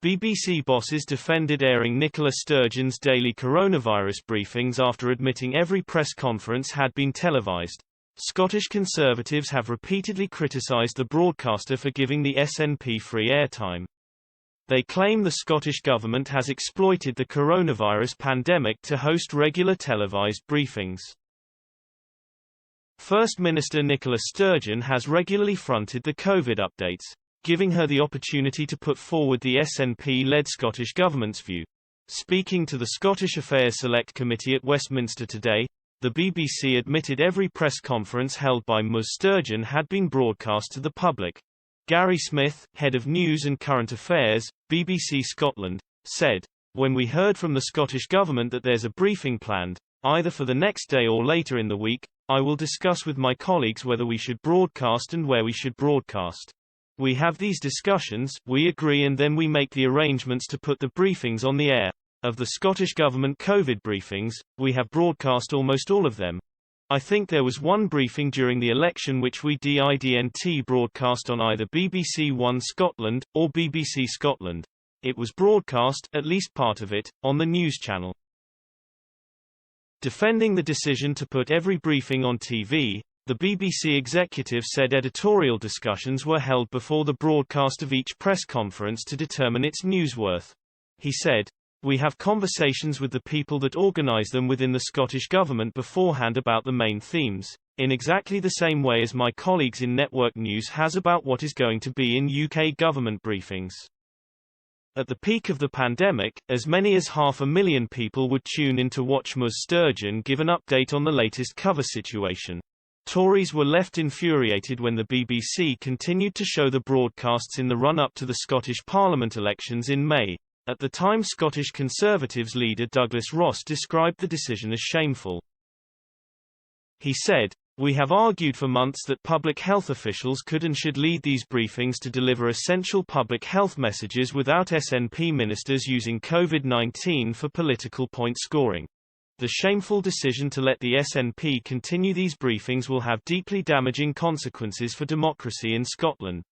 BBC bosses defended airing Nicola Sturgeon's daily coronavirus briefings after admitting every press conference had been televised. Scottish Conservatives have repeatedly criticised the broadcaster for giving the SNP free airtime. They claim the Scottish Government has exploited the coronavirus pandemic to host regular televised briefings. First Minister Nicola Sturgeon has regularly fronted the COVID updates, giving her the opportunity to put forward the SNP-led Scottish Government's view. Speaking to the Scottish Affairs Select Committee at Westminster today, the BBC admitted every press conference held by Ms Sturgeon had been broadcast to the public. Gary Smith, head of News and Current Affairs, BBC Scotland, said, "When we heard from the Scottish Government that there's a briefing planned, either for the next day or later in the week, I will discuss with my colleagues whether we should broadcast and where we should broadcast. We have these discussions, we agree, and then we make the arrangements to put the briefings on the air. Of the Scottish Government COVID briefings, we have broadcast almost all of them. I think there was one briefing during the election which we didn't broadcast on either BBC One Scotland, or BBC Scotland. It was broadcast, at least part of it, on the news channel." Defending the decision to put every briefing on TV, the BBC executive said editorial discussions were held before the broadcast of each press conference to determine its newsworth. He said, "We have conversations with the people that organise them within the Scottish Government beforehand about the main themes, in exactly the same way as my colleagues in Network News has about what is going to be in UK government briefings." At the peak of the pandemic, as many as 500,000 people would tune in to watch Ms Sturgeon give an update on the latest cover situation. Tories were left infuriated when the BBC continued to show the broadcasts in the run-up to the Scottish Parliament elections in May. At the time, Scottish Conservatives leader Douglas Ross described the decision as shameful. He said, "We have argued for months that public health officials could and should lead these briefings to deliver essential public health messages without SNP ministers using COVID-19 for political point scoring. The shameful decision to let the SNP continue these briefings will have deeply damaging consequences for democracy in Scotland."